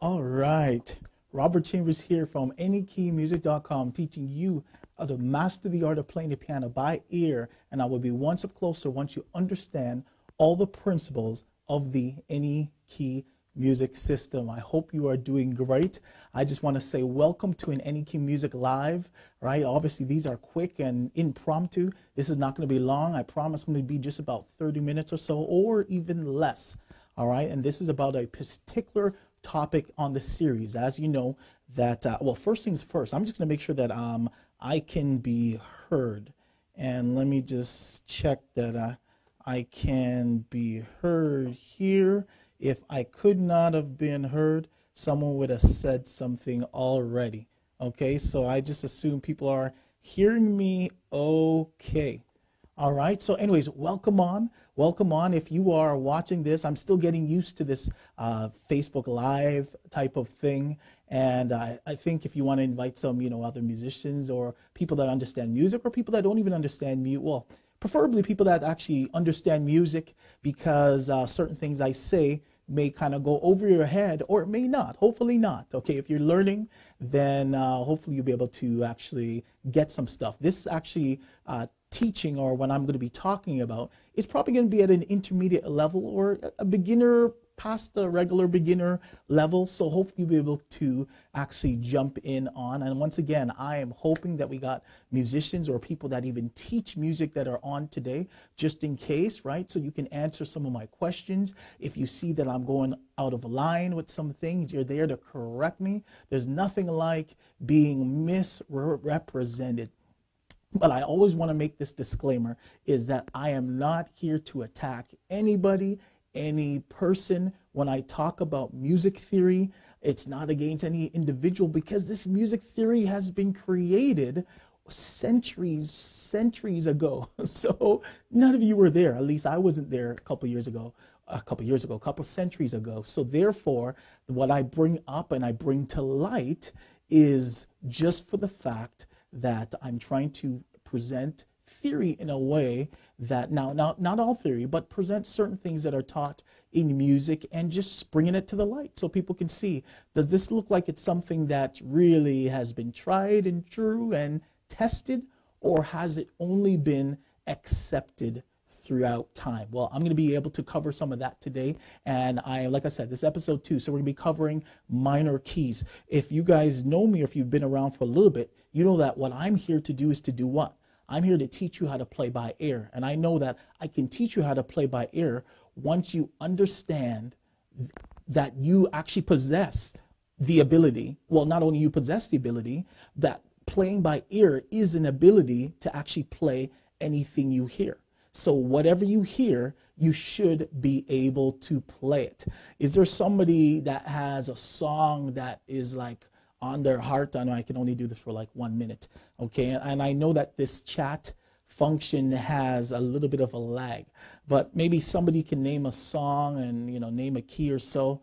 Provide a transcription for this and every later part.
All right. Robert Chambers here from anykeymusic.com, teaching you how to master the art of playing the piano by ear. And I will be one step closer once you understand all the principles of the any key music system. I hope you are doing great. I just want to say welcome to an Any Key Music Live, right? Obviously, these are quick and impromptu. This is not going to be long. I promise it's going to be just about 30 minutes or so, or even less, all right? And this is about a particular topic on the series. As you know, that, well, first things first, I'm just going to make sure that I can be heard. And let me just check that I can be heard here. If I could not have been heard, someone would have said something already. Okay, so I just assume people are hearing me okay. All right, so anyways, welcome on. Welcome on. If you are watching this, I'm still getting used to this Facebook Live type of thing. And I think if you want to invite some, other musicians or people that understand music or people that don't even understand music, well, preferably people that actually understand music, because certain things I say may kind of go over your head, or it may not, hopefully not. Okay, if you're learning, then hopefully you'll be able to actually get some stuff. This actually teaching, or what I'm going to be talking about, is probably going to be at an intermediate level or a beginner past the regular beginner level. So hopefully you'll be able to actually jump in on. And once again, I am hoping that we got musicians or people that even teach music that are on today, just in case, right? So you can answer some of my questions. If you see that I'm going out of line with some things, you're there to correct me. There's nothing like being misrepresented. But I always want to make this disclaimer, is that I am not here to attack anybody, any person. When I talk about music theory, it's not against any individual, because this music theory has been created centuries ago. So none of you were there. At least I wasn't there a couple centuries ago. So therefore, what I bring up and I bring to light is just for the fact that I'm trying to present theory in a way that, now not all theory, but present certain things that are taught in music and just bringing it to the light so people can see, does this look like it's something that really has been tried and true and tested, or has it only been accepted throughout time. Well, I'm going to be able to cover some of that today. And like I said, this is episode 2, so we're going to be covering minor keys. If you guys know me, or if you've been around for a little bit, you know that what I'm here to do is to do what? I'm here to teach you how to play by ear. And I know that I can teach you how to play by ear once you understand that you actually possess the ability. Well, not only you possess the ability, that playing by ear is an ability to actually play anything you hear. So whatever you hear, you should be able to play it. Is there somebody that has a song that is like on their heart? I know I can only do this for like 1 minute, okay? And I know that this chat function has a little bit of a lag, but maybe somebody can name a song and, you know, name a key or so,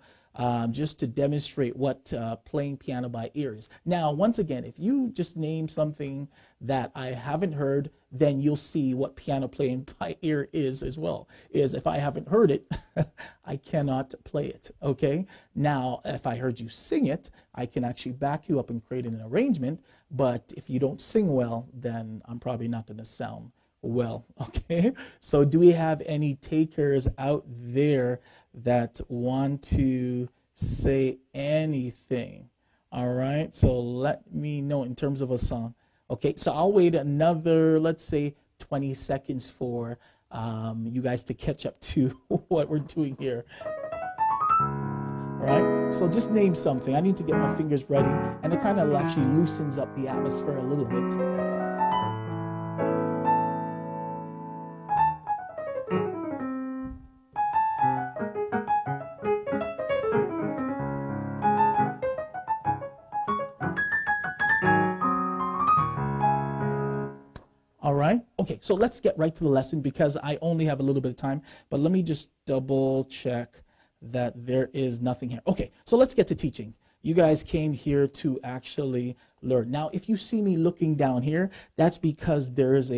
just to demonstrate what playing piano by ear is. Now, once again, if you just name something that I haven't heard, then you'll see what piano playing by ear is as well. Is if I haven't heard it, I cannot play it, okay? Now, if I heard you sing it, I can actually back you up and create an arrangement, but if you don't sing well, then I'm probably not going to sound well, okay? So do we have any takers out there that want to say anything? All right, so let me know in terms of a song. Okay, so I'll wait another, let's say, 20 seconds for you guys to catch up to what we're doing here. All right, so just name something. I need to get my fingers ready, and it kind of actually loosens up the atmosphere a little bit. All right. Okay, so let's get right to the lesson because I only have a little bit of time, but let me just double check that there is nothing here. Okay, so let's get to teaching. You guys came here to actually learn. Now, if you see me looking down here, that's because there is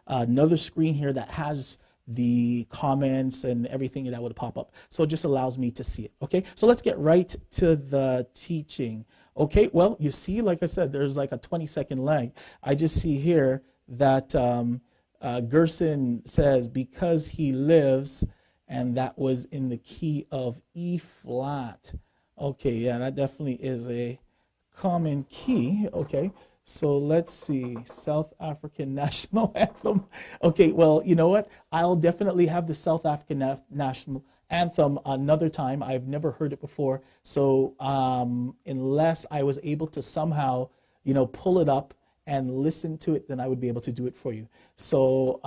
another screen here that has the comments and everything that would pop up. So it just allows me to see it. Okay, so let's get right to the teaching. Okay, well, you see, like I said, there's like a 20-second lag. I just see here that Gerson says, because he lives, and that was in the key of E flat. Okay, yeah, that definitely is a common key. Okay, so let's see, South African national anthem. Okay, well, you know what? I'll definitely have the South African national anthem another time. I've never heard it before. So unless I was able to somehow, you know, pull it up and listen to it, then I would be able to do it for you. So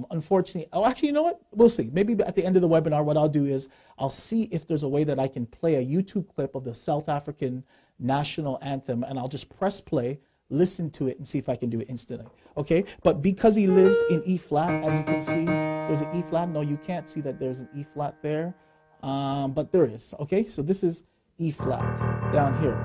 unfortunately, oh, actually, you know what? We'll see. Maybe at the end of the webinar, what I'll do is I'll see if there's a way that I can play a YouTube clip of the South African national anthem, and I'll just press play, listen to it, and see if I can do it instantly. Okay? But because he lives in E flat, as you can see, there's an E flat. No, you can't see that there's an E flat there, but there is. Okay? So this is E flat down here.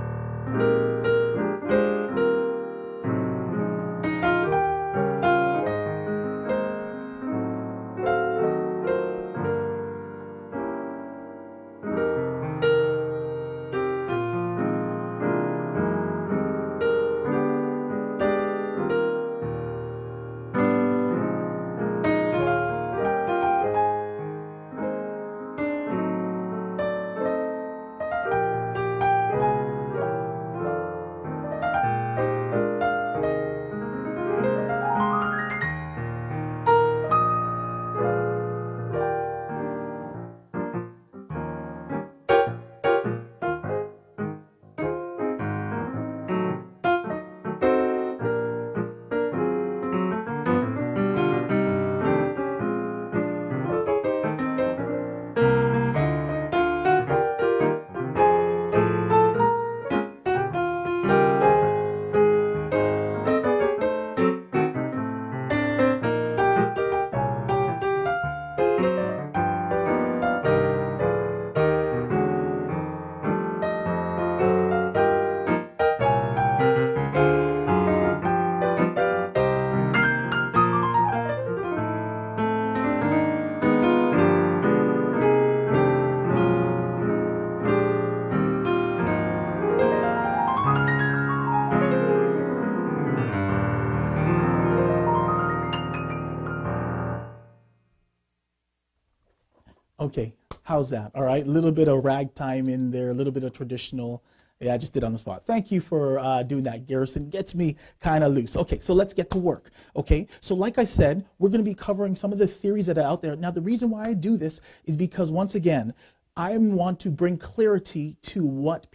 Okay, how's that? All right, a little bit of ragtime in there, a little bit of traditional. Yeah, I just did on the spot. Thank you for doing that, Garrison. Gets me kind of loose. Okay, so let's get to work. Okay, so like I said, we're going to be covering some of the theories that are out there. Now, the reason why I do this is because, once again, I want to bring clarity to what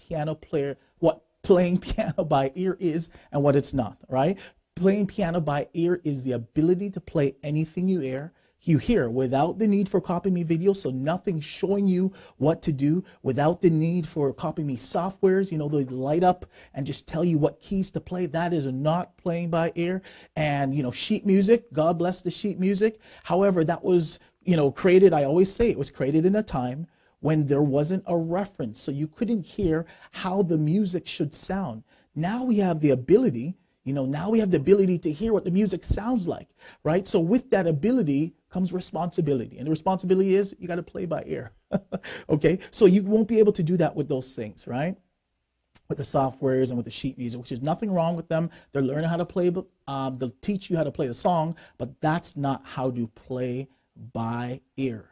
playing piano by ear is and what it's not, right? Playing piano by ear is the ability to play anything you hear without the need for copy me videos, so nothing showing you what to do, without the need for copy me softwares, you know, they light up and just tell you what keys to play. That is not playing by ear. And, you know, sheet music, God bless the sheet music. However, that was, you know, created, I always say it was created in a time when there wasn't a reference, so you couldn't hear how the music should sound. Now we have the ability, to hear what the music sounds like, right? So with that ability comes responsibility. And the responsibility is you got to play by ear. Okay, so you won't be able to do that with those things, right? With the softwares and with the sheet music, which is nothing wrong with them. They're learning how to play, they'll teach you how to play the song, but that's not how to play by ear,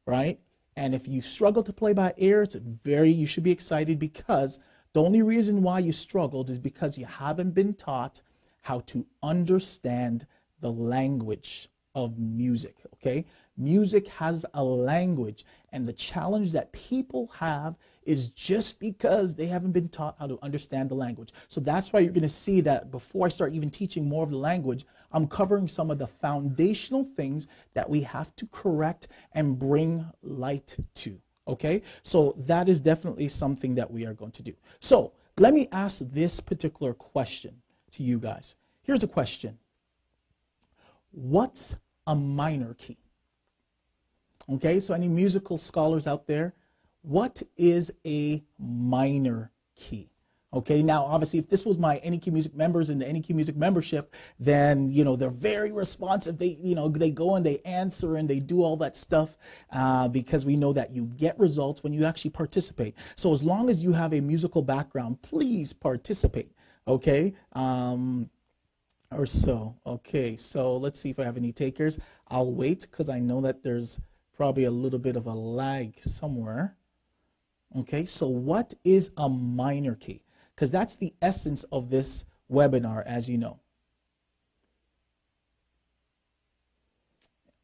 right? And if you struggle to play by ear, you should be excited, because the only reason why you struggled is because you haven't been taught how to understand the language of music, okay? Music has a language, and the challenge that people have is just because they haven't been taught how to understand the language. So that's why you're going to see that before I start even teaching more of the language, I'm covering some of the foundational things that we have to correct and bring light to, okay? So that is definitely something that we are going to do. So let me ask this particular question to you guys. Here's a question. What's a minor key? Okay, so any musical scholars out there, what is a minor key? Okay, now obviously if this was my anykeymusic members in the anykeymusic membership, then, you know, they're very responsive. They, you know, they go and they answer and they do all that stuff because we know that you get results when you actually participate. So as long as you have a musical background, please participate, okay? Or so. Okay, so let's see if I have any takers. I'll wait because I know that there's probably a little bit of a lag somewhere. Okay, so what is a minor key? Because that's the essence of this webinar, as you know.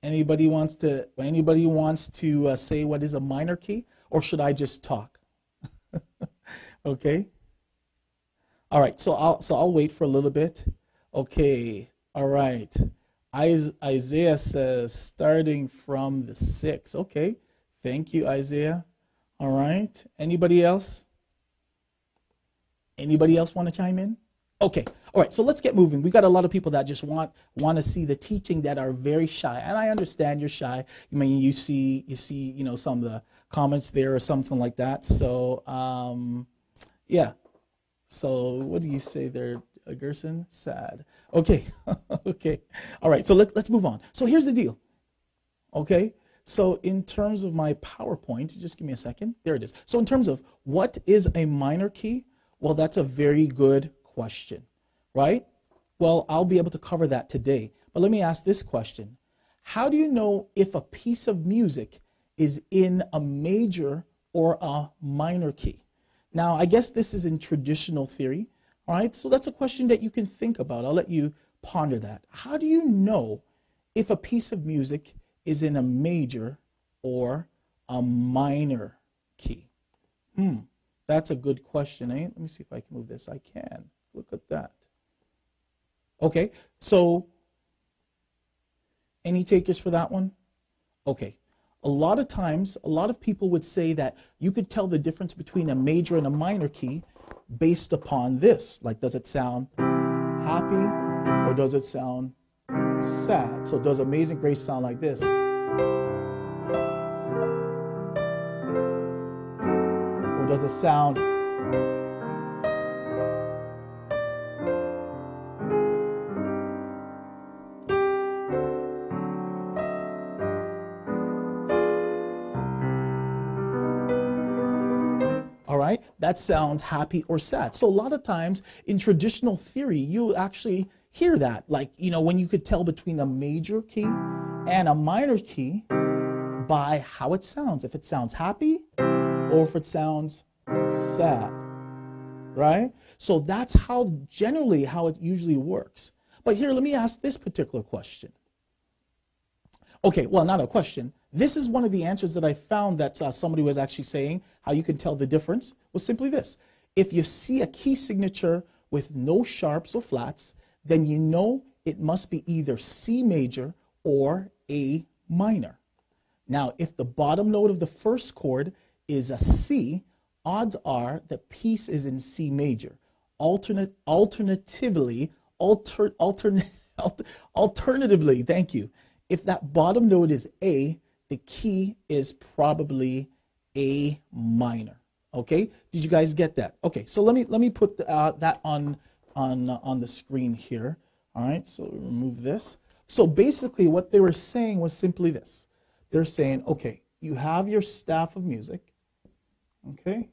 Anybody wants to say what is a minor key, or should I just talk? Okay. All right, so I'll wait for a little bit. Okay, all right. Isaiah says starting from the 6. Okay, thank you, Isaiah. All right, anybody else? Anybody else want to chime in? Okay, all right, so let's get moving. We got a lot of people that just want to see the teaching that are very shy, and I understand you're shy. I mean, you see, you know, some of the comments there or something like that. So, yeah. So, what do you say there, Gerson? Sad. Okay, okay. All right, so let's move on. So here's the deal. Okay, so in terms of my PowerPoint, just give me a second. There it is. So in terms of what is a minor key? Well, that's a very good question, right? Well, I'll be able to cover that today. But let me ask this question. How do you know if a piece of music is in a major or a minor key? Now, I guess this is in traditional theory, all right? So that's a question that you can think about. I'll let you ponder that. How do you know if a piece of music is in a major or a minor key? That's a good question, eh? Let me see if I can move this. I can. Look at that. Okay, so any takers for that one? Okay. A lot of times, a lot of people would say that you could tell the difference between a major and a minor key based upon this. Like, does it sound happy or does it sound sad? So does Amazing Grace sound like this? Or does it sound... that sounds happy or sad. So a lot of times in traditional theory, you actually hear that. Like, you know, when you could tell between a major key and a minor key by how it sounds. If it sounds happy or if it sounds sad, right? So that's how generally how it usually works. But here, let me ask this particular question. Okay, well, not a question. This is one of the answers that I found that somebody was actually saying how you can tell the difference was simply this. If you see a key signature with no sharps or flats, then you know it must be either C major or A minor. Now, if the bottom note of the first chord is a C, odds are the piece is in C major. Alternatively, thank you. If that bottom note is A, the key is probably A minor. Okay, did you guys get that? Okay, so let me put that on the screen here. All right, so remove this. So basically, what they were saying was simply this. They're saying, okay, you have your staff of music. Okay.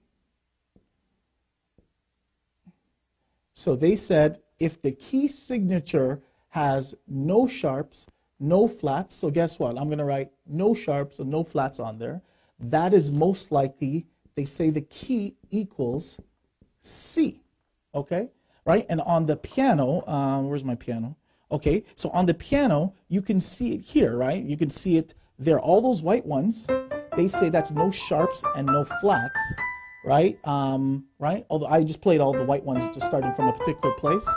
So they said if the key signature has no sharps, no flats, so guess what? I'm going to write no sharps or no flats on there. That is most likely, they say the key equals C, okay? Right? And on the piano, where's my piano? Okay, so on the piano, you can see it here, right? You can see it there. All those white ones, they say that's no sharps and no flats, right? Right? Although I just played all the white ones just starting from a particular place,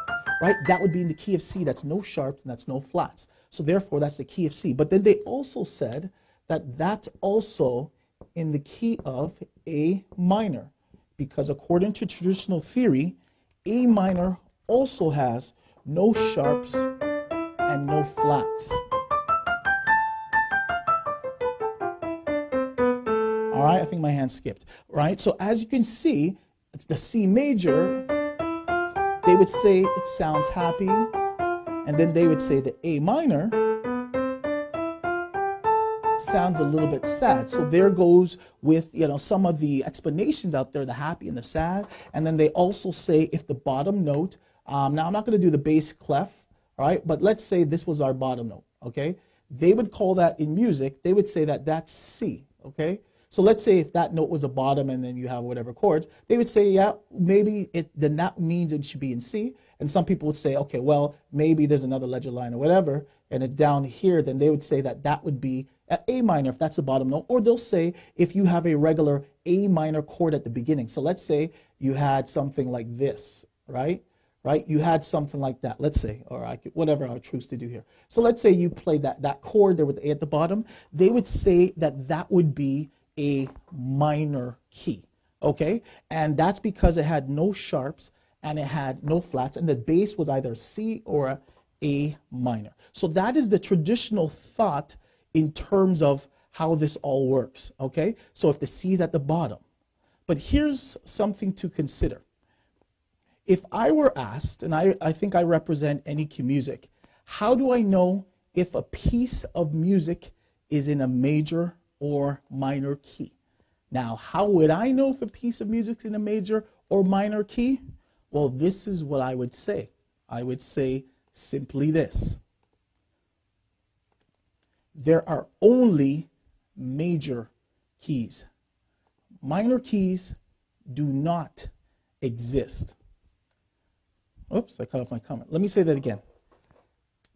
right? That would be in the key of C. That's no sharps and that's no flats. So therefore, that's the key of C. But then they also said that that's also in the key of A minor, because according to traditional theory, A minor also has no sharps and no flats. All right, I think my hand skipped. Right, so as you can see, it's the C major, they would say it sounds happy, and then they would say the A minor sounds a little bit sad. So there goes with, you know, some of the explanations out there, the happy and the sad. And then they also say if the bottom note, now I'm not going to do the bass clef, all right, but let's say this was our bottom note, okay? They would call that in music, they would say that that's C, okay? So let's say if that note was a bottom and then you have whatever chords, they would say, yeah, maybe then that means it should be in C. And some people would say, okay, well, maybe there's another ledger line or whatever, and it's down here, then they would say that that would be A minor if that's the bottom note. Or they'll say if you have a regular A minor chord at the beginning. So let's say you had something like this, right? Right? You had something like that, let's say, or I could, whatever I choose to do here. So let's say you played that chord there with the A at the bottom. They would say that that would be a minor key, okay? And that's because it had no sharps and it had no flats, and the bass was either C or A minor. So that is the traditional thought in terms of how this all works, okay? So if the C is at the bottom. But here's something to consider. If I were asked, and I think I represent anykeymusic, how do I know if a piece of music is in a major or minor key? Now, how would I know if a piece of music's in a major or minor key? Well, this is what I would say. I would say simply this. There are only major keys. Minor keys do not exist. Oops, I cut off my comment. Let me say that again.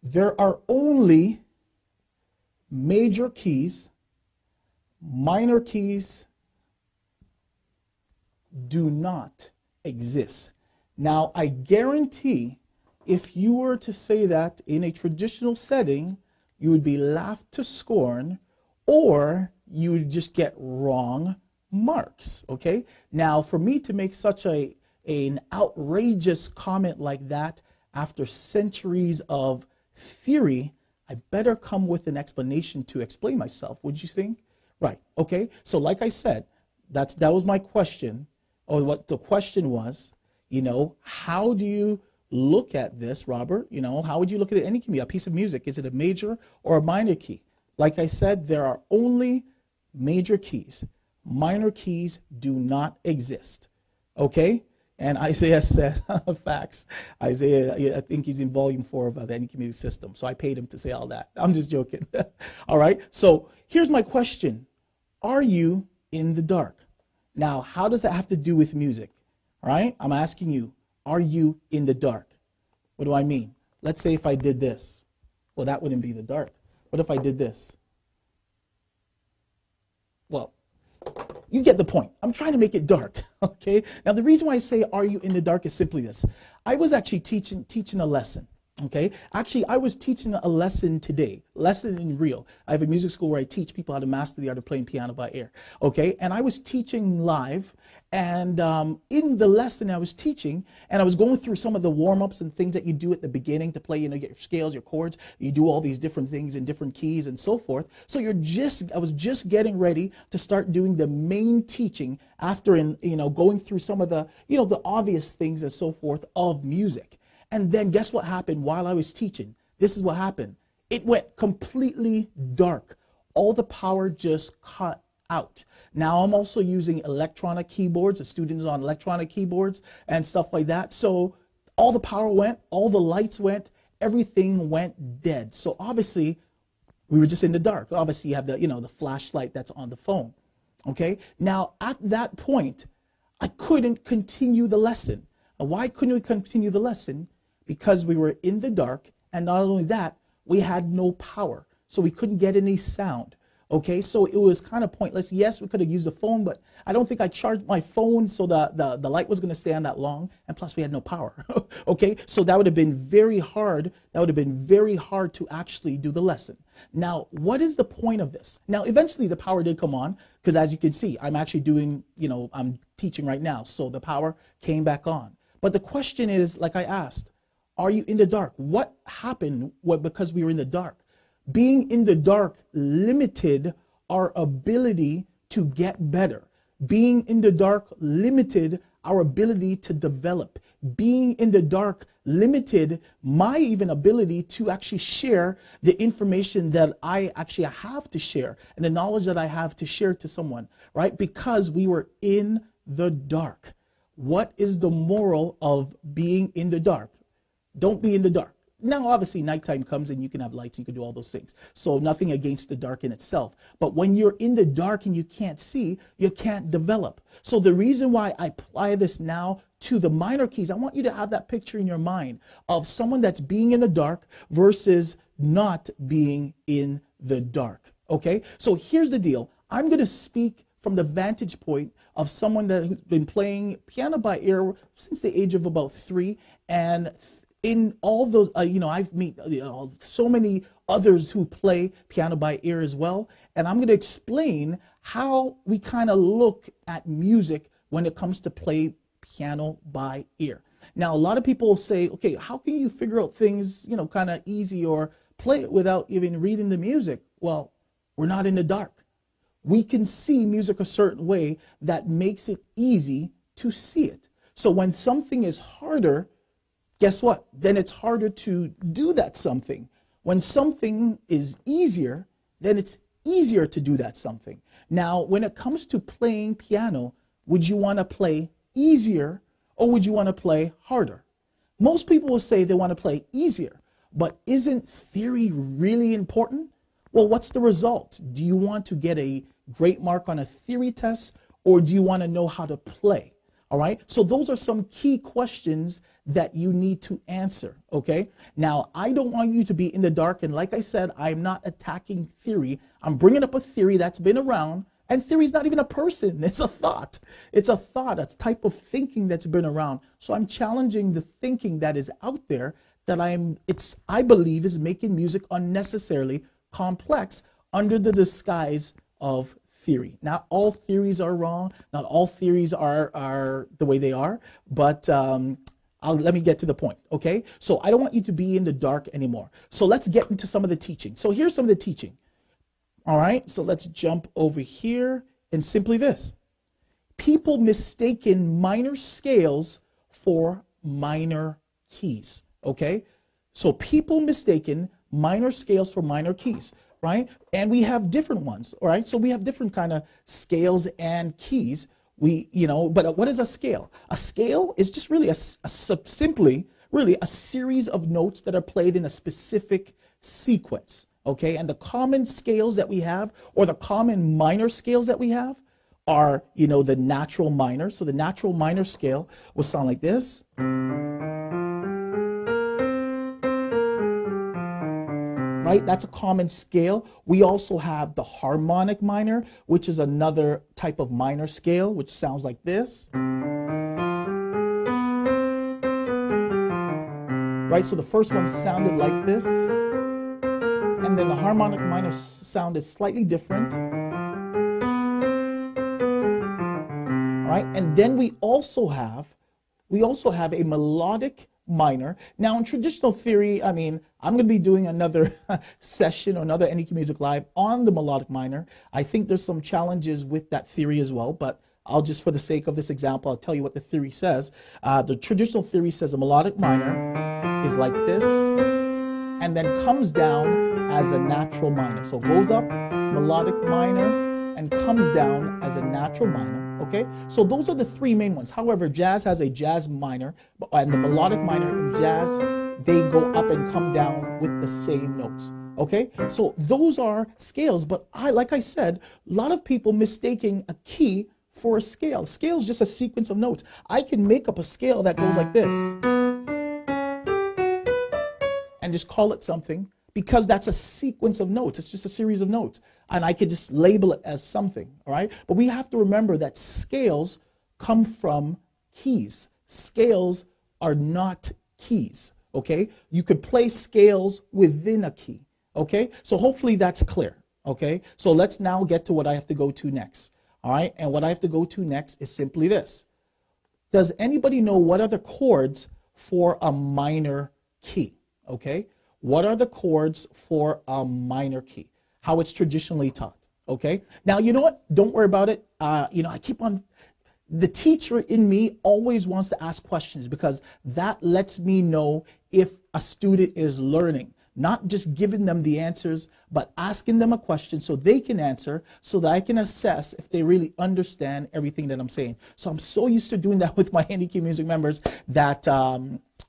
There are only major keys. Minor keys do not exist. Now, I guarantee if you were to say that in a traditional setting, you would be laughed to scorn, or you would just get wrong marks, okay? Now, for me to make such an outrageous comment like that after centuries of theory, I better come with an explanation to explain myself, would you think? Right, okay? So like I said, that was my question, or what the question was, you know, how do you look at this, Robert? You know, how would you look at any key, a piece of music? Is it a major or a minor key? Like I said, there are only major keys. Minor keys do not exist, okay? And Isaiah said, facts. Isaiah, I think he's in volume 4 of the anykeymusic system. So I paid him to say all that. I'm just joking. All right. So here's my question. Are you in the dark? Now, how does that have to do with music? All right. I'm asking you, are you in the dark? What do I mean? Let's say if I did this. Well, that wouldn't be the dark. What if I did this? Well, you get the point. I'm trying to make it dark, okay? Now, the reason why I say are you in the dark is simply this. I was actually teaching a lesson, okay? Actually, I was teaching a lesson today, lesson in real. I have a music school where I teach people how to master the art of playing piano by ear, okay? And I was teaching live, and in the lesson I was teaching, and I was going through some of the warm-ups and things that you do at the beginning to play, you know, get your scales, your chords, you do all these different things in different keys and so forth. So I was just getting ready to start doing the main teaching after, going through some of the, the obvious things and so forth of music. And then guess what happened while I was teaching? This is what happened. It went completely dark. All the power just cut out. Now I'm also using electronic keyboards. The students on electronic keyboards and stuff like that. So all the power went, all the lights went, everything went dead. So obviously we were just in the dark. Obviously you have the, the flashlight that's on the phone. Okay. Now at that point, I couldn't continue the lesson. And why couldn't we continue the lesson? Because we were in the dark, and not only that, we had no power. So we couldn't get any sound. Okay, so it was kind of pointless. Yes, we could have used the phone, but I don't think I charged my phone so the light was going to stay on that long, and plus we had no power. Okay, so that would have been very hard. That would have been very hard to actually do the lesson. Now, what is the point of this? Now, eventually the power did come on, because as you can see, I'm actually doing, I'm teaching right now, so the power came back on. But the question is, like I asked, are you in the dark? What happened because we were in the dark? Being in the dark limited our ability to get better. Being in the dark limited our ability to develop. Being in the dark limited my even ability to actually share the information that I actually have to share and the knowledge that I have to share to someone, right? Because we were in the dark. What is the moral of being in the dark? Don't be in the dark. Now, obviously, nighttime comes and you can have lights, you can do all those things. So nothing against the dark in itself. But when you're in the dark and you can't see, you can't develop. So the reason why I apply this now to the minor keys, I want you to have that picture in your mind of someone that's being in the dark versus not being in the dark. Okay? So here's the deal. I'm going to speak from the vantage point of someone that has been playing piano by ear since the age of about 3, and in all those, I've met so many others who play piano by ear as well. And I'm going to explain how we kind of look at music when it comes to play piano by ear. Now, a lot of people say, okay, how can you figure out things, kind of easy or play it without even reading the music? Well, we're not in the dark. We can see music a certain way that makes it easy to see it. So when something is harder, guess what? Then it's harder to do that something. When something is easier, then it's easier to do that something. Now, when it comes to playing piano, would you want to play easier or would you want to play harder? Most people will say they want to play easier, but isn't theory really important? Well, what's the result? Do you want to get a great mark on a theory test, or do you want to know how to play? All right, so those are some key questions that you need to answer, okay? Now, I don't want you to be in the dark, and like I said, I'm not attacking theory. I'm bringing up a theory that's been around, and theory is not even a person, it's a thought. It's a thought, a type of thinking that's been around. So I'm challenging the thinking that is out there that I believe is making music unnecessarily complex under the disguise of theory. Not all theories are wrong. Not all theories are the way they are. But let me get to the point, okay? So I don't want you to be in the dark anymore. So let's get into some of the teaching. So here's some of the teaching. All right, so let's jump over here, and simply this. People mistaken minor scales for minor keys, okay? So people mistaken minor scales for minor keys, right? And we have different ones, all right? So we have different kind of scales and keys. But what is a scale? A scale is just really simply really a series of notes that are played in a specific sequence. Okay, and the common scales that we have, or the common minor scales that we have, are, the natural minor. So the natural minor scale will sound like this. Right? That's a common scale. We also have the harmonic minor, which is another type of minor scale, which sounds like this. Right? So the first one sounded like this. And then the harmonic minor sound is slightly different. All right? And then we also have a melodic minor. Now, in traditional theory, I'm going to be doing another session or another anykeymusic live on the melodic minor. I think there's some challenges with that theory as well, but I'll just, for the sake of this example, I'll tell you what the theory says. The traditional theory says a melodic minor is like this, and then comes down as a natural minor. So it goes up, melodic minor, and comes down as a natural minor. Okay, so those are the three main ones. However, jazz has a jazz minor, and the melodic minor in jazz, they go up and come down with the same notes. Okay, so those are scales, but like I said, a lot of people mistaking a key for a scale. Scale is just a sequence of notes. I can make up a scale that goes like this and just call it something, because that's a sequence of notes. It's just a series of notes. And I could just label it as something, all right? But we have to remember that scales come from keys. Scales are not keys, okay? You could play scales within a key, okay? So hopefully that's clear, okay? So let's now get to what I have to go to next, all right? And what I have to go to next is simply this. Does anybody know what are the chords for a minor key, okay? What are the chords for a minor key? How it's traditionally taught, okay? Now, you know what? Don't worry about it. I keep on, the teacher in me always wants to ask questions, because that lets me know if a student is learning. Not just giving them the answers, but asking them a question so they can answer, so that I can assess if they really understand everything that I'm saying. So I'm so used to doing that with my anykeymusic members that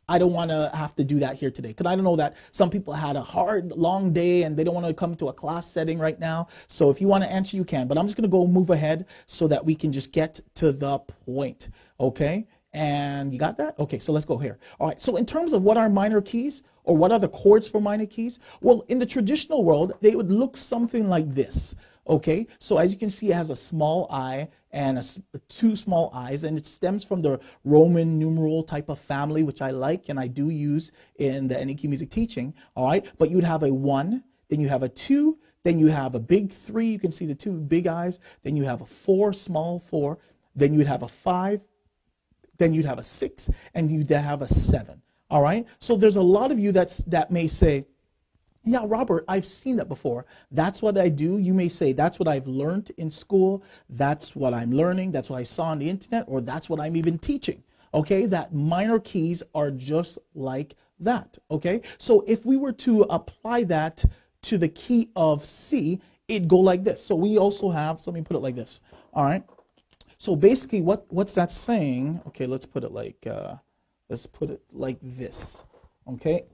I don't want to have to do that here today, because I don't know that some people had a hard, long day and they don't want to come to a class setting right now. So if you want to answer, you can. But I'm just going to go move ahead so that we can just get to the point, okay? And you got that? Okay, so let's go here. All right, so in terms of what are minor keys, or what are the chords for minor keys? Well, in the traditional world, they would look something like this. Okay, so as you can see, it has a small I and two small I's, and it stems from the Roman numeral type of family, which I like and I do use in the anykeymusic teaching. All right, but you'd have a 1, then you have a 2, then you have a big 3. You can see the 2 big I's. Then you have a 4, small 4. Then you'd have a 5. Then you'd have a 6, and you'd have a 7. All right, so there's a lot of you that may say, yeah, Robert, I've seen that before. That's what I do. You may say, that's what I've learned in school. That's what I'm learning. That's what I saw on the internet, or that's what I'm even teaching. Okay, that minor keys are just like that. Okay, so if we were to apply that to the key of C, it'd go like this. So we also have, so let me put it like this. All right, so basically what's that saying? Okay, let's put it like this. Okay.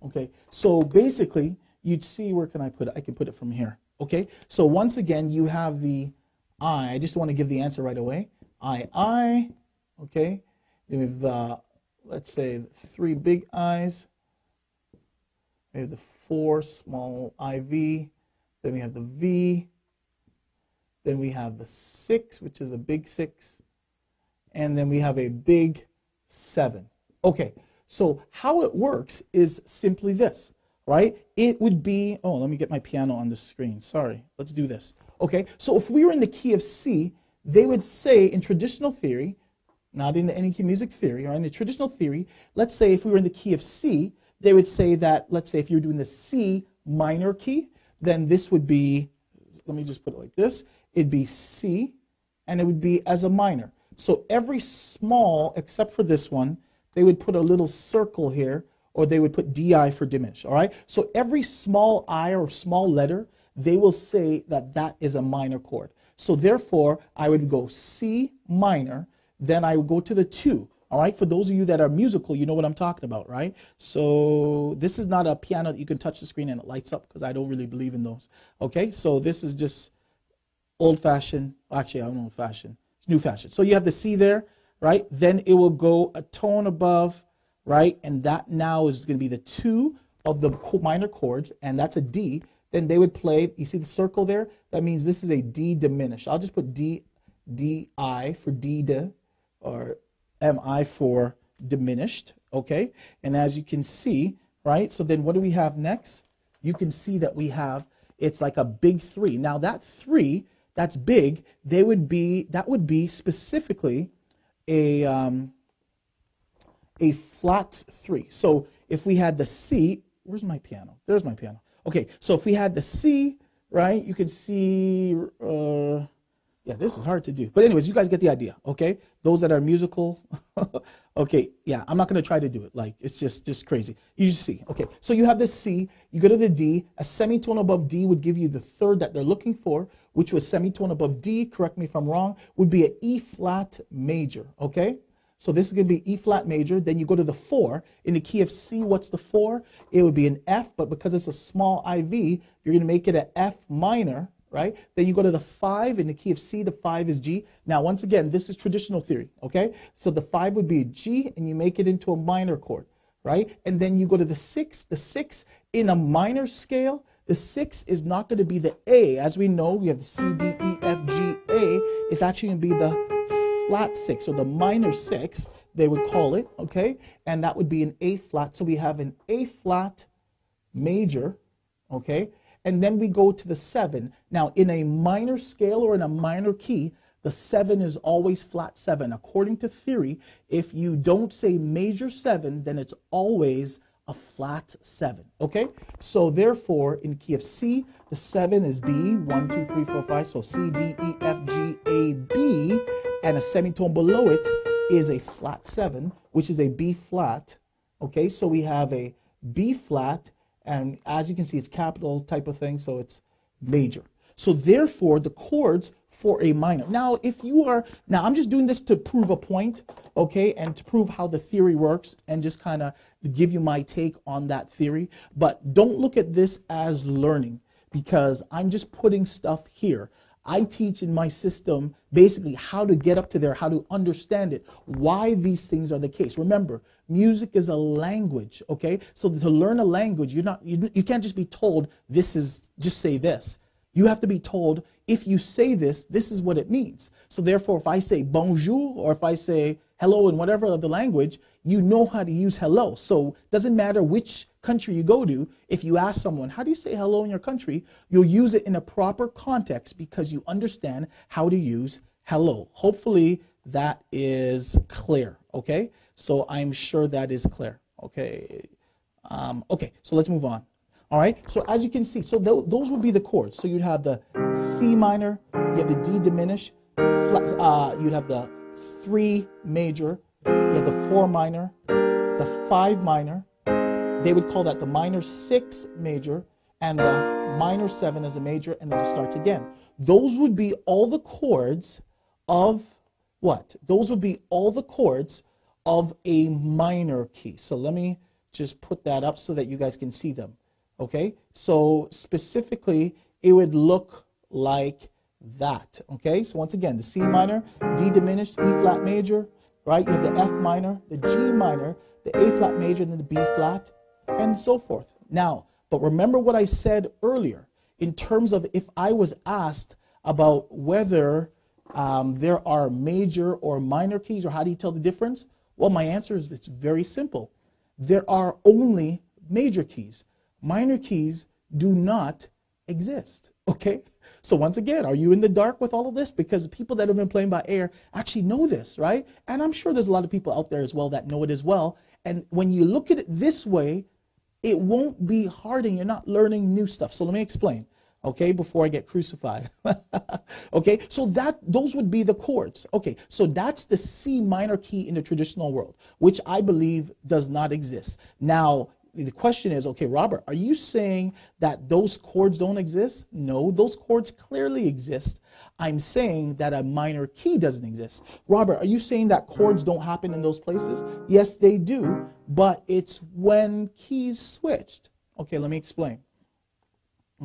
Okay, so basically, you'd see, where can I put it? I can put it from here. Okay, so once again, you have the I. I just want to give the answer right away. I. Okay, then we have the, let's say, 3 big I's. We have the 4 small IV. Then we have the V. Then we have the 6, which is a big 6. And then we have a big 7. Okay. So how it works is simply this, right? It would be, oh, let me get my piano on the screen. Sorry, let's do this. Okay, so if we were in the key of C, they would say in traditional theory, not in the anykeymusic theory, or in the traditional theory, let's say if we were in the key of C, they would say that, let's say if you're doing the C minor key, then this would be, let me just put it like this, it'd be C, and it would be as a minor. So every small, except for this one, they would put a little circle here, or they would put DI for diminished, all right? So every small I or small letter they will say that that is a minor chord. So therefore, I would go C minor, then I would go to the 2. All right, for those of you that are musical, you know what I'm talking about, right? So this is not a piano that you can touch the screen and it lights up, because I don't really believe in those. Okay, so this is just old-fashioned. Actually, I don't know old-fashioned. It's new-fashioned. So you have the C there, right? Then it will go a tone above, right? And that now is going to be the 2 of the minor chords, and that's a D. Then they would play, you see the circle there? That means this is a D diminished. I'll just put D, D-I for D, or M-I for diminished, okay? And as you can see, right, so then what do we have next? You can see that we have, it's like a big 3. Now that 3, that's big, that would be specifically a flat 3. So if we had the C, where's my piano? There's my piano. Okay, so if we had the C, right, you can see, yeah, this is hard to do. But anyways, you guys get the idea, okay? Those that are musical, okay, yeah, I'm not going to try to do it. Like, it's just crazy. You just see, okay. So you have the C, you go to the D, a semitone above D would give you the 3rd that they're looking for, which was semitone above D, correct me if I'm wrong, would be an E flat major, okay? So this is going to be E flat major. Then you go to the 4. In the key of C, what's the 4? It would be an F, but because it's a small IV, you're going to make it an F minor, right? Then you go to the 5. In the key of C, the 5 is G. Now, once again, this is traditional theory, okay? So the 5 would be a G, and you make it into a minor chord, right? And then you go to the 6. The 6 in a minor scale, the 6 is not going to be the A. As we know, we have the C, D, E, F, G, A. It's actually going to be the flat 6, or the minor 6, they would call it, okay? And that would be an A flat. So we have an A flat major, okay? And then we go to the 7. Now, in a minor scale or in a minor key, the 7 is always flat 7. According to theory, if you don't say major 7, then it's always a flat 7, okay? So therefore, in key of C, the 7 is B, 1, 2, 3, 4, 5. So C, D, E, F, G, A, B. And a semitone below it is a flat 7, which is a B flat, okay? So we have a B flat, and as you can see, it's capital type of thing, so it's major. So therefore, the chords for a minor. Now, if you are, now I'm just doing this to prove a point, okay, and to prove how the theory works, and just kind of give you my take on that theory. But don't look at this as learning, because I'm just putting stuff here. I teach in my system basically how to get up to there, how to understand it, why these things are the case. Remember, music is a language, okay? So to learn a language, you can't just be told this is, just say this. You have to be told, if you say this, this is what it means. So therefore, if I say bonjour, or if I say hello in whatever other language, you know how to use hello. So it doesn't matter which country you go to, if you ask someone, how do you say hello in your country? You'll use it in a proper context because you understand how to use hello. Hopefully that is clear, okay? So I'm sure that is clear, okay? Okay, so let's move on. All right, so as you can see, so those would be the chords. So you'd have the C minor, you have the D diminished, you'd have the 3 major, you have the 4 minor, the 5 minor. They would call that the minor 6 major, and the minor 7 as a major, and then it starts again. Those would be all the chords of what? Those would be all the chords of a minor key. So let me just put that up so that you guys can see them. Okay, so specifically, it would look like that. Okay, so once again, the C minor, D diminished, E flat major, right? You have the F minor, the G minor, the A flat major, and then the B flat, and so forth. Now, but remember what I said earlier in terms of if I was asked about whether there are major or minor keys, or how do you tell the difference? Well, my answer is it's very simple. There are only major keys. Minor keys do not exist, okay? So once again, are you in the dark with all of this? Because people that have been playing by ear actually know this, right? And I'm sure there's a lot of people out there as well that know it as well. And when you look at it this way, it won't be hard and you're not learning new stuff. So let me explain, okay, before I get crucified. Okay, so those would be the chords. Okay, so that's the C minor key in the traditional world, which I believe does not exist. Now, the question is, okay, Robert, are you saying that those chords don't exist? No, those chords clearly exist. I'm saying that a minor key doesn't exist. Robert, are you saying that chords don't happen in those places? Yes, they do, but it's when keys switched. Okay, let me explain.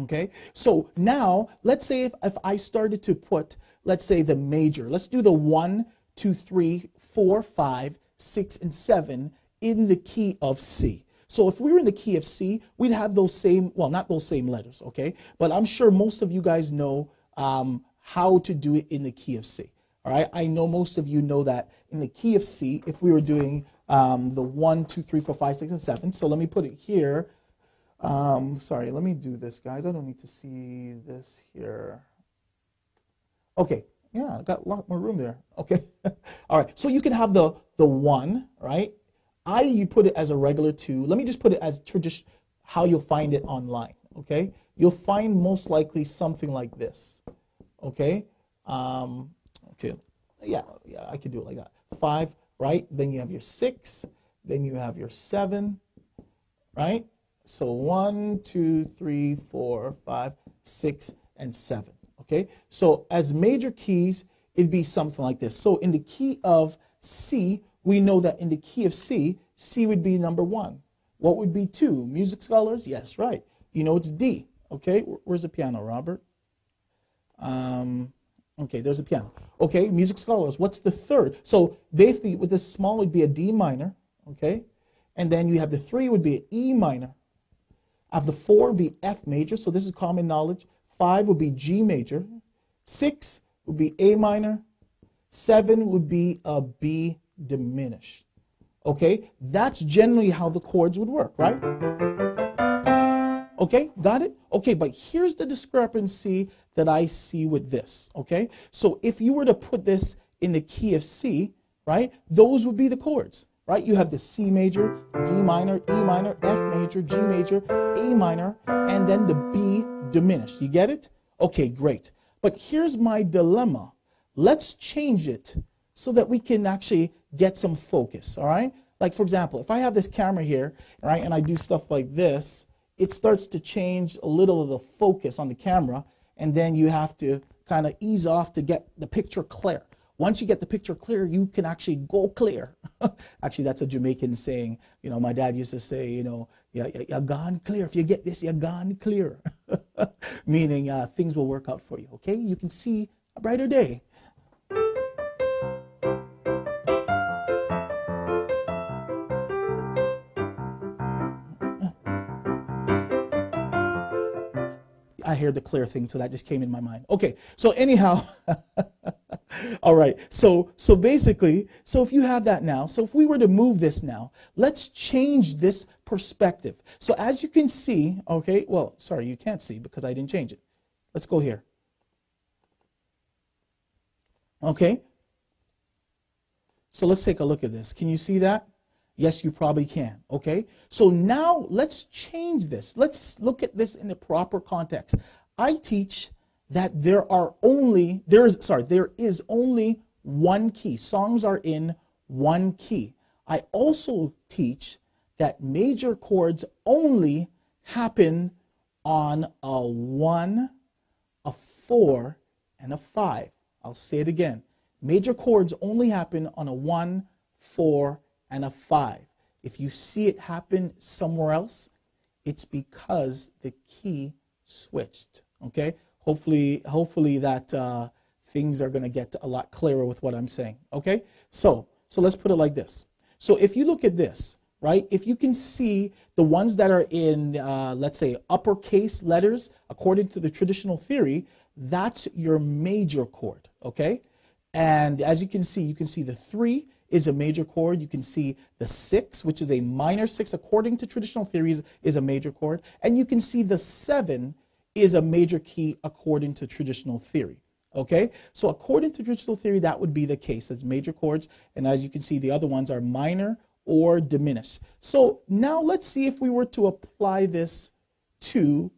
Okay, so now let's say if I started to put, let's say the major, let's do the 1, 2, 3, 4, 5, 6, and 7 in the key of C. So if we were in the key of C, we'd have those same, well, not those same letters, okay? But I'm sure most of you guys know how to do it in the key of C, all right? I know most of you know that in the key of C, if we were doing the 1, 2, 3, 4, 5, 6, and 7, so let me put it here. Sorry, let me do this, guys. I don't need to see this here. Okay, yeah, I got a lot more room there. Okay, all right. So you can have the 1, right? You put it as a regular 2. Let me just put it as tradition, how you'll find it online. Okay, you'll find most likely something like this. Okay, okay, yeah, I can do it like that. 5, right? Then you have your 6. Then you have your 7, right? So 1, 2, 3, 4, 5, 6, and 7. Okay, so as major keys, it'd be something like this. So in the key of C, we know that in the key of C, C would be number 1. What would be 2? Music scholars? Yes, right. You know it's D. Okay, where's the piano, Robert? Okay, there's a piano. Okay, music scholars. What's the 3rd? So basically, with the small, it would be a D minor. Okay, and then you have the 3 would be an E minor. Of the 4 would be F major. So this is common knowledge. 5 would be G major. 6 would be A minor. 7 would be a B diminished. Okay, that's generally how the chords would work, right? Okay, got it? Okay, but here's the discrepancy that I see with this, okay? So if you were to put this in the key of C, right, those would be the chords, right? You have the C major, D minor, E minor, F major, G major, A minor, and then the B diminished. You get it? Okay, great. But here's my dilemma. Let's change it so that we can actually get some focus, all right? Like, for example, if I have this camera here, right, and I do stuff like this, it starts to change a little of the focus on the camera, and then you have to kind of ease off to get the picture clear. Once you get the picture clear, you can actually go clear. Actually, that's a Jamaican saying. You know, my dad used to say, you know, you're gone clear. If you get this, you're gone clear. Meaning things will work out for you, okay? You can see a brighter day. I hear the clear thing, so that just came in my mind. Okay, so anyhow, all right, so basically, so if you have that now, so if we were to move this now, let's change this perspective. So as you can see, okay, well, sorry, you can't see because I didn't change it. Let's go here. Okay, so let's take a look at this. Can you see that? Yes, you probably can, okay? So now let's change this. Let's look at this in the proper context. I teach that there is only one key. Songs are in one key. I also teach that major chords only happen on a 1, a 4, and a 5. I'll say it again. Major chords only happen on a 1, 4, and a 5. If you see it happen somewhere else, it's because the key switched. Okay? Hopefully that things are going to get a lot clearer with what I'm saying. Okay? So let's put it like this. So if you look at this, right? If you can see the ones that are in, let's say, uppercase letters, according to the traditional theory, that's your major chord. Okay? And as you can see the 3 is a major chord. You can see the 6, which is a minor 6, according to traditional theories, is a major chord. And you can see the 7 is a major key according to traditional theory. Okay? So according to traditional theory, that would be the case. It's major chords. And as you can see, the other ones are minor or diminished. So now let's see if we were to apply this to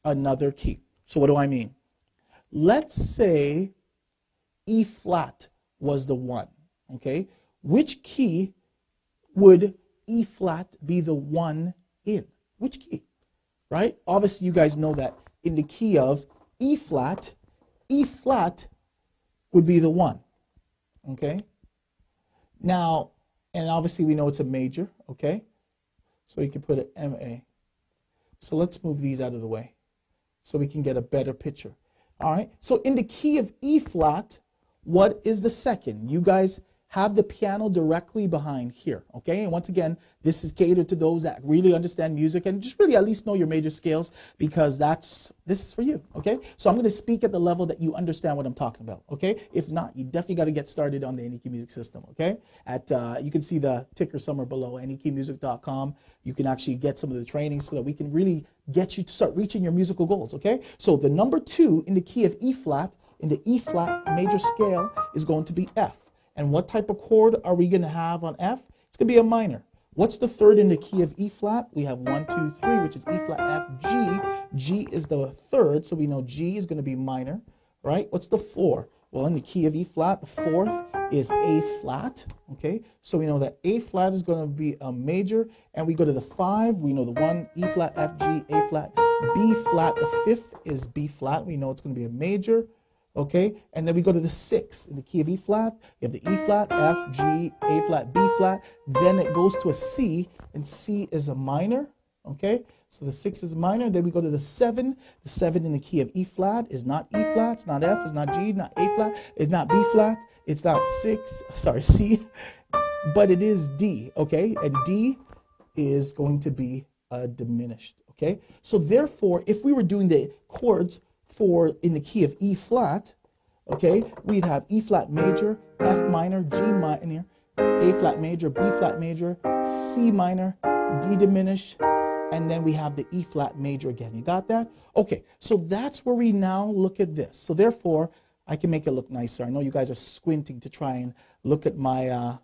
another key. So what do I mean? Let's say E flat was the 1. Okay? Which key would E flat be the 1 in. Which key? Right? Obviously, you guys know that in the key of E flat would be the 1. Okay? Now, and obviously we know it's a major, okay? So you can put an MA. So let's move these out of the way so we can get a better picture. All right? So in the key of E flat, what is the second? You guys have the piano directly behind here, okay? And once again, this is catered to those that really understand music and just really at least know your major scales, because this is for you, okay? So I'm going to speak at the level that you understand what I'm talking about, okay? If not, you definitely got to get started on the anykeymusic system, okay? You can see the ticker somewhere below, anykeymusic.com. You can actually get some of the training so that we can really get you to start reaching your musical goals, okay? So the number 2 in the key of E flat, in the E flat major scale, is going to be F. And what type of chord are we going to have on F? It's going to be a minor. What's the third in the key of E flat? We have 1, 2, 3, which is E flat, F, G. G is the third, so we know G is going to be minor, right? What's the 4? Well, in the key of E flat, the 4th is A flat, okay? So we know that A flat is going to be a major, and we go to the 5, we know the 1, E flat, F, G, A flat, B flat. The 5th is B flat. We know it's going to be a major. Okay, and then we go to the 6 in the key of E flat. You have the E flat, F, G, A flat, B flat. Then it goes to a C, and C is a minor. Okay, so the 6 is a minor. Then we go to the 7. The 7 in the key of E flat is not E flat, it's not F, it's not G, not A flat, it's not B flat, it's not C, but it is D. Okay, and D is going to be diminished. Okay, so therefore, if we were doing the chords in the key of E flat, okay, we'd have E flat major, F minor, G minor, A flat major, B flat major, C minor, D diminished, and then we have the E flat major again. You got that? Okay, so that's where we now look at this. So therefore, I can make it look nicer. I know you guys are squinting to try and look at my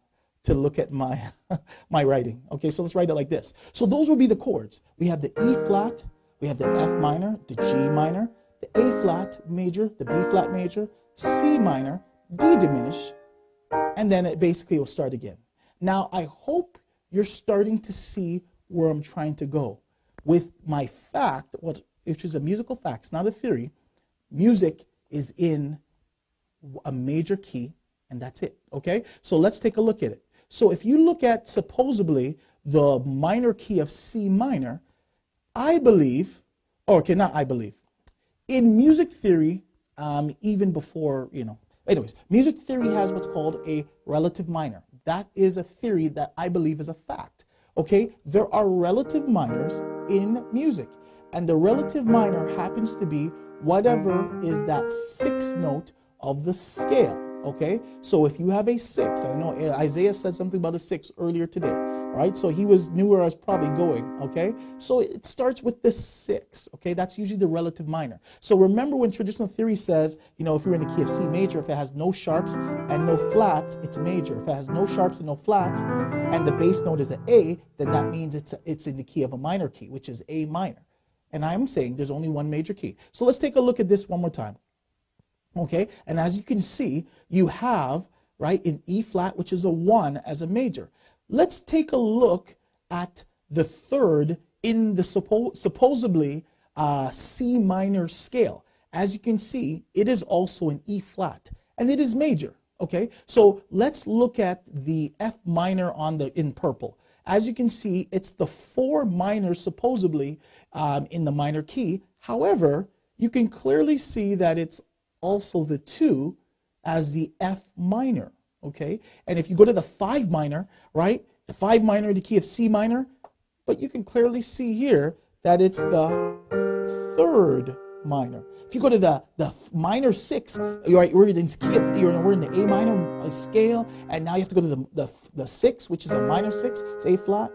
my writing. Okay, so let's write it like this. So those will be the chords. We have the E flat, we have the F minor, the G minor, the A flat major, the B flat major, C minor, D diminished, and then it basically will start again. Now, I hope you're starting to see where I'm trying to go with my fact, which is a musical fact, it's not a theory. Music is in a major key, and that's it, okay? So let's take a look at it. So if you look at supposedly the minor key of C minor, I believe, okay, not I believe, in music theory, even before, anyways, music theory has what's called a relative minor. That is a theory that I believe is a fact. Okay, there are relative minors in music, and the relative minor happens to be whatever is that 6th note of the scale. Okay, so if you have a 6, I know Isaiah said something about a 6 earlier today. Right, so he knew where I was probably going, okay? So it starts with the 6, okay? That's usually the relative minor. So remember when traditional theory says, if you're in the key of C major, if it has no sharps and no flats, it's major. If it has no sharps and no flats, and the bass note is an A, then that means it's in the key of a minor key, which is A minor. And I'm saying there's only one major key. So let's take a look at this one more time, okay? And as you can see, you have, right, in E flat, which is a 1 as a major. Let's take a look at the 3rd in the supposedly C minor scale. As you can see, it is also an E flat, and it is major. Okay, so let's look at the F minor in purple. As you can see, it's the 4 minor supposedly in the minor key. However, you can clearly see that it's also the 2 as the F minor. Okay, and if you go to the 5 minor, right, the 5 minor in the key of C minor, but you can clearly see here that it's the 3rd minor. If you go to the minor 6, right, we're in the A minor scale, and now you have to go to the 6, which is a minor 6, it's A flat.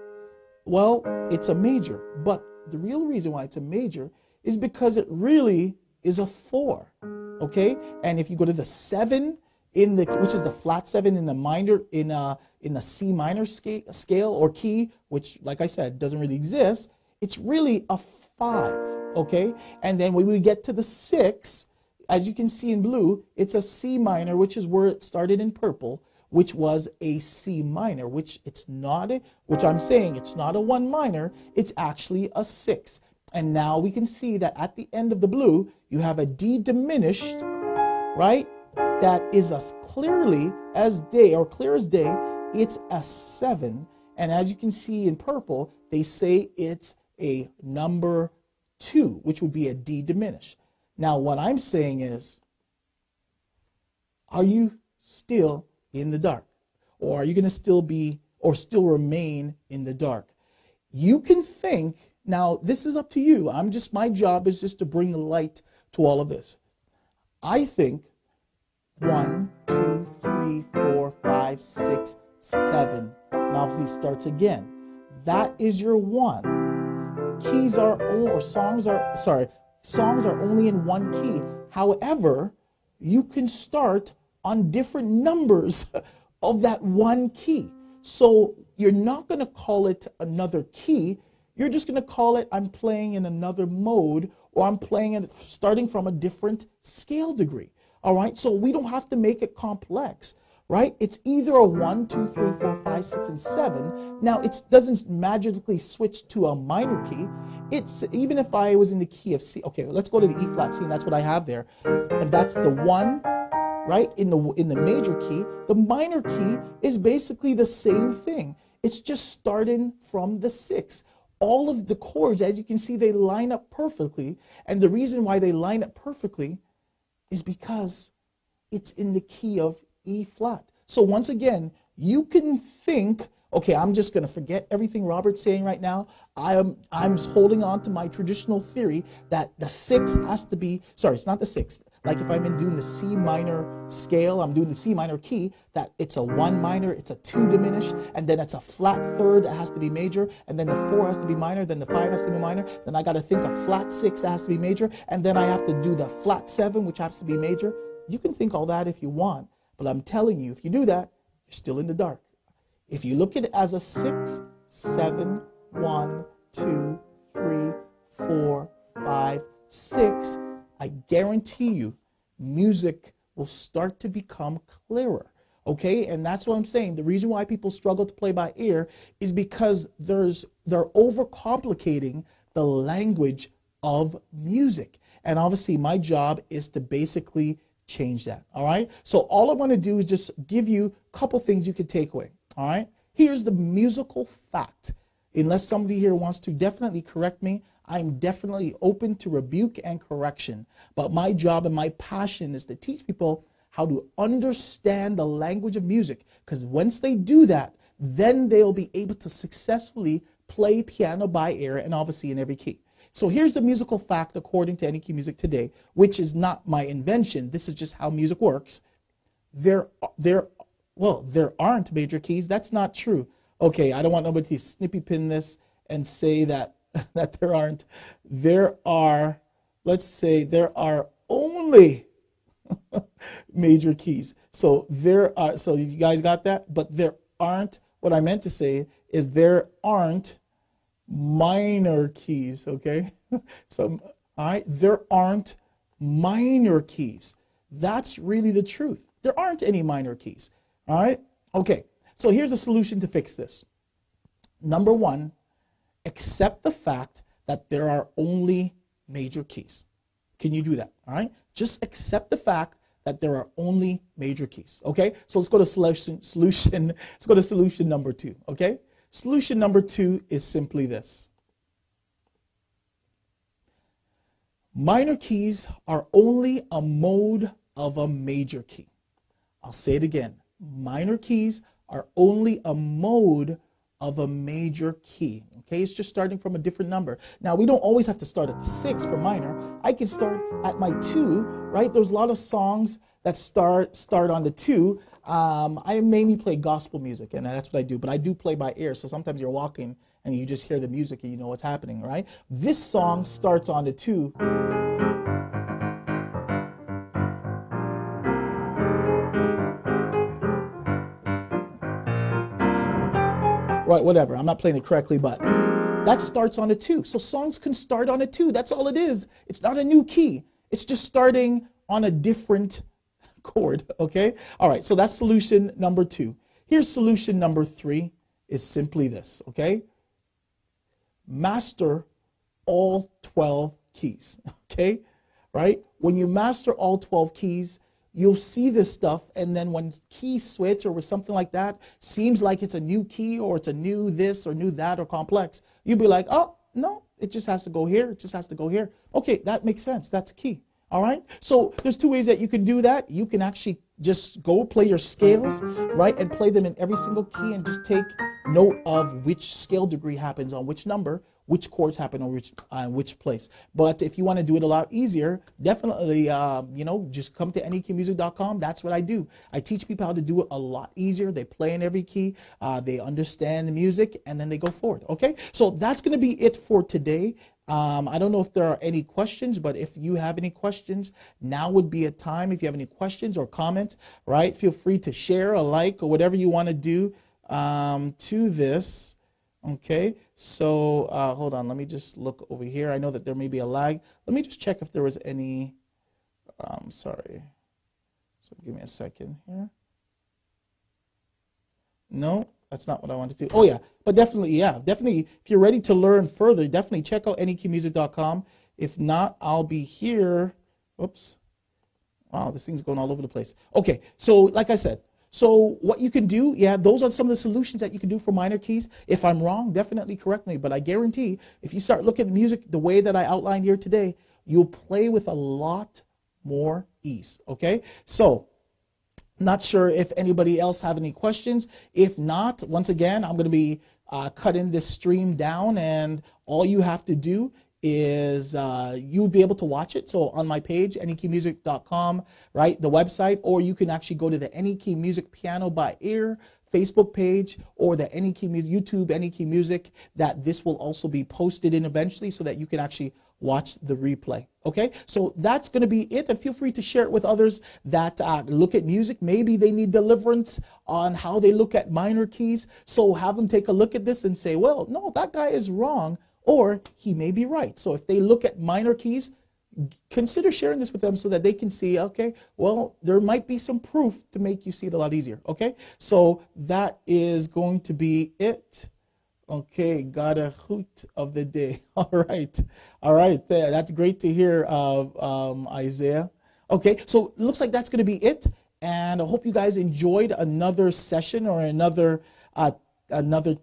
Well, it's a major, but the real reason why it's a major is because it really is a 4. Okay, and if you go to the 7, which is the flat 7 in the minor in the C minor scale or key, which, like I said, doesn't really exist, it's really a 5. Okay, and then when we get to the 6, as you can see in blue, it's a C minor, which is where it started in purple. which was a C minor, which it's not a, which I'm saying it's not a 1 minor, it's actually a 6. And now we can see that at the end of the blue, you have a D diminished, right? That is as clearly as day, or clear as day, it's a 7. And as you can see in purple, they say it's a number 2, which would be a D diminished. Now, what I'm saying is, are you still in the dark? Or are you going to still be, or still remain in the dark? You can think, now this is up to you. My job is just to bring the light to all of this. I think 1, 2, 3, 4, 5, 6, 7. Now if these starts again, that is your 1. Keys are, or songs are, songs are only in 1 key. However, you can start on different numbers of that 1 key. So you're not going to call it another key. You're just going to call it, I'm playing in another mode, or I'm playing it starting from a different scale degree. All right, so we don't have to make it complex, right? It's either a 1, 2, 3, 4, 5, 6, and 7. Now, it doesn't magically switch to a minor key. It's, even if I was in the key of C, okay, let's go to the E flat C, and that's what I have there. And that's the 1, right, in the major key. The minor key is basically the same thing. It's just starting from the 6. All of the chords, as you can see, they line up perfectly. And the reason why they line up perfectly is because it's in the key of E flat. So once again, you can think, okay, I'm just going to forget everything Robert's saying right now. I'm holding on to my traditional theory that the 6 has to be, sorry, it's not the 6. Like if I'm doing the C minor scale, I'm doing the C minor key, that it's a 1 minor, it's a 2 diminished, and then it's a flat 3rd that has to be major, and then the 4 has to be minor, then the 5 has to be minor, then I got to think of flat 6 that has to be major, and then I have to do the flat 7, which has to be major. You can think all that if you want, but I'm telling you, if you do that, you're still in the dark. If you look at it as a 6, 7, 1, 2, 3, 4, 5, 6, I guarantee you, music will start to become clearer, okay? And that's what I'm saying. The reason why people struggle to play by ear is because they're overcomplicating the language of music. And obviously, my job is to basically change that, all right? So all I want to do is just give you a couple things you can take away, all right? Here's the musical fact. Unless somebody here wants to definitely correct me, I'm definitely open to rebuke and correction. But my job and my passion is to teach people how to understand the language of music. Because once they do that, then they'll be able to successfully play piano by ear, and obviously in every key. So here's the musical fact according to Anykey today, which is not my invention. This is just how music works. There aren't major keys. That's not true. Okay, I don't want nobody to snippy pin this and say that there aren't. There are, let's say, there are only major keys. So there are, so you guys got that? But there aren't, what I meant to say is there aren't minor keys, okay? So, all right, there aren't minor keys. That's really the truth. There aren't any minor keys, all right? Okay, so here's a solution to fix this. Number 1, accept the fact that there are only major keys. Can you do that? All right? Just accept the fact that there are only major keys. Okay? So let's go to solution number 2. Okay? Solution number 2 is simply this. Minor keys are only a mode of a major key. I'll say it again. Minor keys are only a mode of a major key. Okay, it's just starting from a different number. Now, we don't always have to start at the 6 for minor. I can start at my 2, right? There's a lot of songs that start on the 2. I mainly play gospel music, and that's what I do, but I do play by ear, so sometimes you're walking and you just hear the music and you know what's happening, right? This song starts on the 2. Right, whatever, I'm not playing it correctly, but that starts on a 2. So songs can start on a 2. That's all it is. It's not a new key. It's just starting on a different chord, okay? All right, so that's solution number 2. Here's solution number 3, is simply this, okay? Master all 12 keys, okay? Right? When you master all 12 keys, you'll see this stuff, and then when keys switch or with something like that, seems like it's a new key or it's a new this or new that or complex, you'll be like, oh, no, it just has to go here, it just has to go here. Okay, that makes sense, that's key. All right, so there's 2 ways that you can do that. You can actually just go play your scales, right, and play them in every single key and just take note of which scale degree happens on which number, which chords happen on which place. But if you want to do it a lot easier, definitely, you know, just come to anykeymusic.com. That's what I do. I teach people how to do it a lot easier. They play in every key, they understand the music, and then they go forward. Okay, so that's going to be it for today. I don't know if there are any questions, but if you have any questions, now would be a time. If you have any questions or comments, right, feel free to share, a like, or whatever you want to do to this. Okay, so hold on, let me just look over here. I know that there may be a lag. Let me just check if there was any, sorry. So give me a second here. No, that's not what I want to do. Oh yeah, but definitely, if you're ready to learn further, definitely check out anykeymusic.com. If not, I'll be here. Oops. Wow, this thing's going all over the place. Okay, so like I said, so what you can do, those are some of the solutions that you can do for minor keys. If I'm wrong, definitely correct me, but I guarantee if you start looking at music the way that I outlined here today, you'll play with a lot more ease, okay? So, not sure if anybody else have any questions. If not, once again, I'm going to be cutting this stream down, and all you have to do is you'll be able to watch it. So on my page, anykeymusic.com, right, the website, or you can actually go to the Anykey Music Piano by Ear Facebook page, or the Anykey Music, YouTube Anykey Music, that this will also be posted in eventually so that you can actually watch the replay. Okay, so that's going to be it, and feel free to share it with others that look at music. Maybe they need deliverance on how they look at minor keys, so have them take a look at this and say, well, no, that guy is wrong, or he may be right. So if they look at minor keys, consider sharing this with them so that they can see, okay, well, there might be some proof to make you see it a lot easier. Okay, so that is going to be it. Okay, got a hoot of the day. All right, there. That's great to hear, Isaiah. Okay, so it looks like that's going to be it, and I hope you guys enjoyed another session or another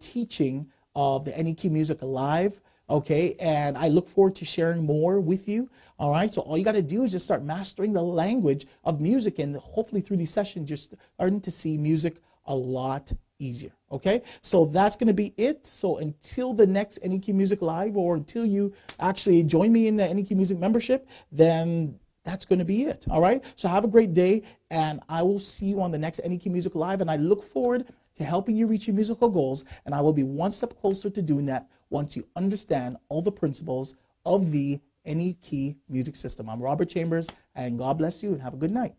teaching of the Anykey Music Live. Okay, and I look forward to sharing more with you. All right, so all you got to do is just start mastering the language of music, and hopefully through these sessions, just starting to see music a lot easier. Okay, so that's going to be it. So until the next Anykey Music Live, or until you actually join me in the Anykey Music membership, then that's going to be it. All right, so have a great day, and I will see you on the next Anykey Music Live, and I look forward to helping you reach your musical goals, and I will be one step closer to doing that once you understand all the principles of the Anykey music system. I'm Robert Chambers, and God bless you, and have a good night.